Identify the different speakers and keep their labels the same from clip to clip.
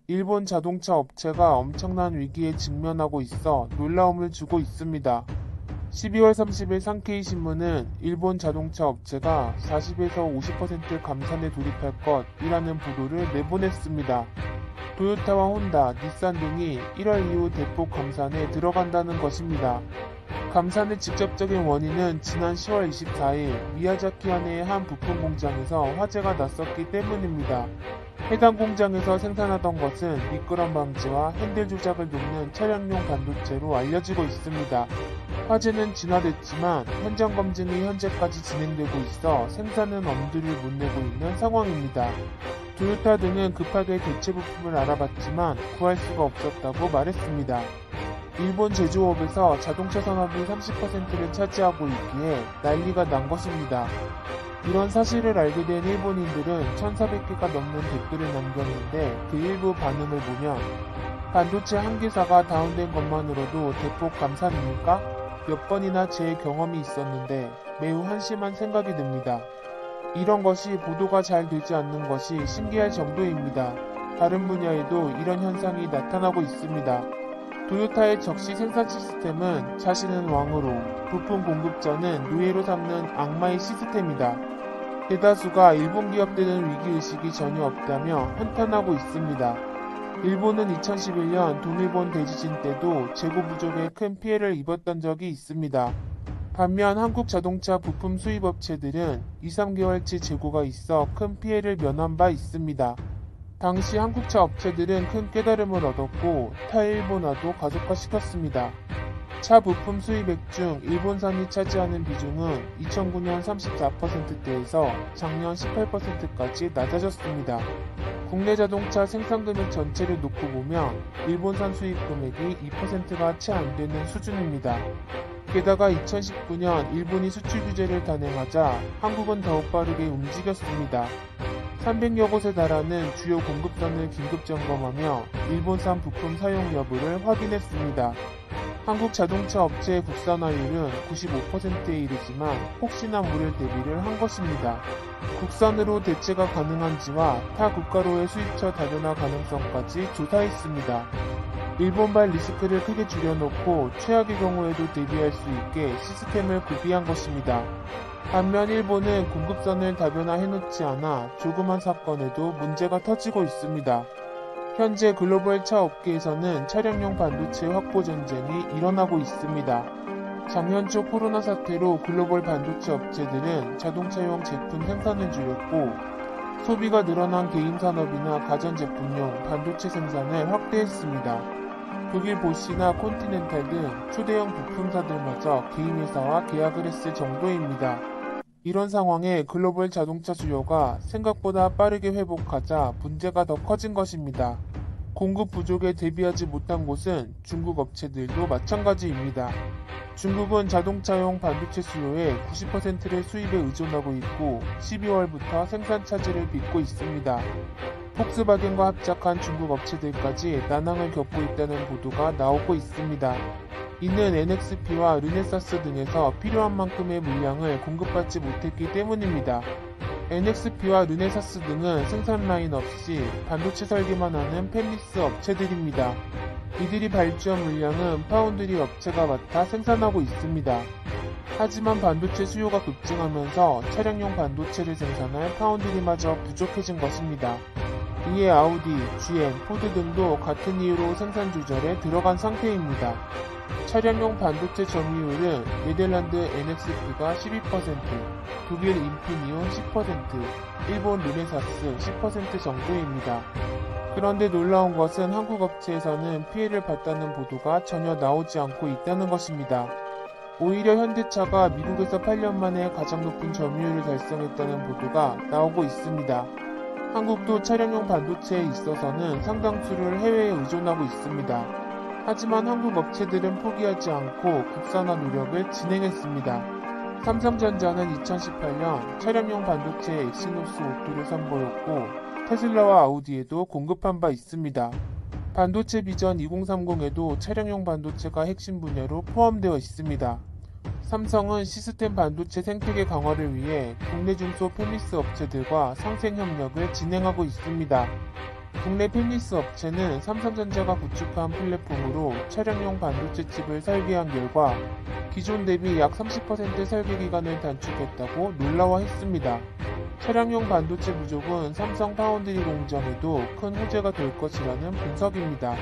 Speaker 1: 일본 자동차 업체가 엄청난 위기에 직면하고 있어 놀라움을 주고 있습니다. 12월 30일 산케이 신문은 일본 자동차 업체가 40에서 50% 감산에 돌입할 것이라는 보도를 내보냈습니다. 토요타와 혼다, 닛산 등이 1월 이후 대폭 감산에 들어간다는 것입니다. 감산의 직접적인 원인은 지난 10월 24일 미야자키 현의 한 부품 공장에서 화재가 났었기 때문입니다. 해당 공장에서 생산하던 것은 미끄럼 방지와 핸들 조작을 돕는 차량용 반도체로 알려지고 있습니다. 화재는 진화됐지만 현장 검증이 현재까지 진행되고 있어 생산은 엄두를 못 내고 있는 상황입니다. 토요타 등은 급하게 대체 부품을 알아봤지만 구할 수가 없었다고 말했습니다. 일본 제조업에서 자동차 산업이 30%를 차지하고 있기에 난리가 난 것입니다. 이런 사실을 알게 된 일본인들은 1,400개가 넘는 댓글을 남겼는데 그 일부 반응을 보면 반도체 한 개사가 다운된 것만으로도 대폭 감산입니까? 몇 번이나 제 경험이 있었는데 매우 한심한 생각이 듭니다. 이런 것이 보도가 잘 되지 않는 것이 신기할 정도입니다. 다른 분야에도 이런 현상이 나타나고 있습니다. 토요타의 적시 생산 시스템은 자신은 왕으로, 부품 공급자는 노예로 삼는 악마의 시스템이다. 대다수가 일본 기업들은 위기의식이 전혀 없다며 한탄하고 있습니다. 일본은 2011년 동일본 대지진 때도 재고 부족에 큰 피해를 입었던 적이 있습니다. 반면 한국 자동차 부품 수입업체들은 2~3개월치 재고가 있어 큰 피해를 면한 바 있습니다. 당시 한국차 업체들은 큰 깨달음을 얻었고 타일본화도 가속화시켰습니다. 차 부품 수입액 중 일본산이 차지하는 비중은 2009년 34%대에서 작년 18%까지 낮아졌습니다. 국내 자동차 생산 금액 전체를 놓고 보면 일본산 수입 금액이 2%가 채 안 되는 수준입니다. 게다가 2019년 일본이 수출 규제를 단행하자 한국은 더욱 빠르게 움직였습니다. 300여 곳에 달하는 주요 공급선을 긴급 점검하며 일본산 부품 사용 여부를 확인했습니다. 한국 자동차 업체의 국산화율은 95%에 이르지만 혹시나 모를 대비를 한 것입니다. 국산으로 대체가 가능한지와 타 국가로의 수입처 다변화 가능성까지 조사했습니다. 일본발 리스크를 크게 줄여놓고 최악의 경우에도 대비할 수 있게 시스템을 구비한 것입니다. 반면 일본은 공급선을 다변화해놓지 않아 조그만 사건에도 문제가 터지고 있습니다. 현재 글로벌 차 업계에서는 차량용 반도체 확보 전쟁이 일어나고 있습니다. 작년 초 코로나 사태로 글로벌 반도체 업체들은 자동차용 제품 생산을 줄였고 소비가 늘어난 개인 산업이나 가전제품용 반도체 생산을 확대했습니다. 독일 보시나 콘티넨탈 등 초대형 부품사들마저 개인 회사와 계약을 했을 정도입니다. 이런 상황에 글로벌 자동차 수요가 생각보다 빠르게 회복하자 문제가 더 커진 것입니다. 공급 부족에 대비하지 못한 곳은 중국 업체들도 마찬가지입니다. 중국은 자동차용 반도체 수요의 90%를 수입에 의존하고 있고 12월부터 생산 차질을 빚고 있습니다. 폭스바겐과 합작한 중국 업체들까지 난항을 겪고 있다는 보도가 나오고 있습니다. 이는 NXP와 르네사스 등에서 필요한 만큼의 물량을 공급받지 못했기 때문입니다. NXP와 르네사스 등은 생산 라인 없이 반도체 설계만 하는 팹리스 업체들입니다. 이들이 발주한 물량은 파운드리 업체가 맡아 생산하고 있습니다. 하지만 반도체 수요가 급증하면서 차량용 반도체를 생산할 파운드리마저 부족해진 것입니다. 이에 아우디, GM, 포드 등도 같은 이유로 생산 조절에 들어간 상태입니다. 차량용 반도체 점유율은 네덜란드 NXP가 12%, 독일 인피니온 10%, 일본 르네사스 10% 정도입니다. 그런데 놀라운 것은 한국 업체에서는 피해를 봤다는 보도가 전혀 나오지 않고 있다는 것입니다. 오히려 현대차가 미국에서 8년 만에 가장 높은 점유율을 달성했다는 보도가 나오고 있습니다. 한국도 차량용 반도체에 있어서는 상당수를 해외에 의존하고 있습니다. 하지만 한국 업체들은 포기하지 않고 국산화 노력을 진행했습니다. 삼성전자는 2018년 차량용 반도체 엑시노스 오토를 선보였고 테슬라와 아우디에도 공급한 바 있습니다. 반도체 비전 2030에도 차량용 반도체가 핵심 분야로 포함되어 있습니다. 삼성은 시스템 반도체 생태계 강화를 위해 국내 중소 팹리스 업체들과 상생 협력을 진행하고 있습니다. 국내 팹리스 업체는 삼성전자가 구축한 플랫폼으로 차량용 반도체 칩을 설계한 결과 기존 대비 약 30% 설계 기간을 단축했다고 놀라워했습니다. 차량용 반도체 부족은 삼성 파운드리 공정에도 큰 호재가 될 것이라는 분석입니다.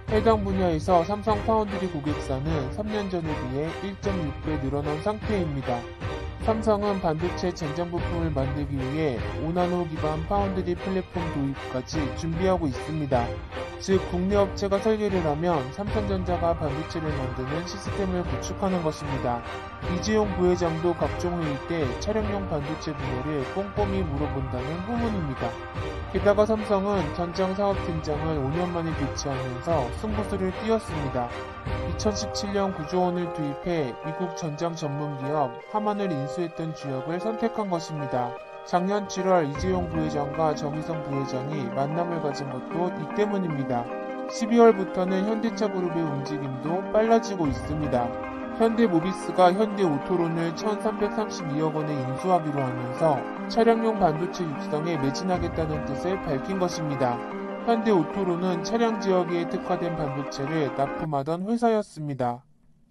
Speaker 1: 해당 분야에서 삼성 파운드리 고객사는 3년 전에 비해 1.6배 늘어난 상태입니다. 삼성은 반도체 젠장 부품을 만들기 위해 5나노 기반 파운드리 플랫폼 도입까지 준비하고 있습니다. 즉 국내 업체가 설계를 하면 삼성전자가 반도체를 만드는 시스템을 구축하는 것입니다. 이재용 부회장도 각종 회의 때 차량용 반도체 분야를 꼼꼼히 물어본다는 후문입니다. 게다가 삼성은 전장 사업팀장을 5년 만에 교체하면서 승부수를 띄웠습니다. 2017년 9조 원을 투입해 미국 전장 전문기업 하만을 인수했던 주역을 선택한 것입니다. 작년 7월 이재용 부회장과 정의성 부회장이 만남을 가진 것도 이 때문입니다. 12월부터는 현대차 그룹의 움직임도 빨라지고 있습니다. 현대모비스가 현대오토론을 1332억 원에 인수하기로 하면서 차량용 반도체 육성에 매진하겠다는 뜻을 밝힌 것입니다. 현대오토론은 차량 지역에 특화된 반도체를 납품하던 회사였습니다.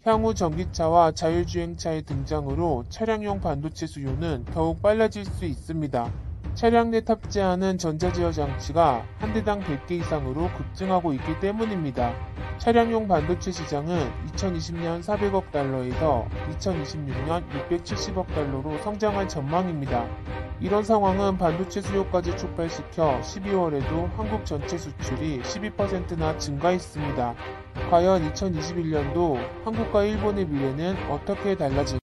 Speaker 1: 향후 전기차와 자율주행차의 등장으로 차량용 반도체 수요는 더욱 빨라질 수 있습니다. 차량 내 탑재하는 전자제어 장치가 한 대당 100개 이상으로 급증하고 있기 때문입니다. 차량용 반도체 시장은 2020년 400억 달러에서 2026년 670억 달러로 성장할 전망입니다. 이런 상황은 반도체 수요까지 촉발시켜 12월에도 한국 전체 수출이 12%나 증가했습니다. 과연 2021년도 한국과 일본의 미래는 어떻게 달라질까요?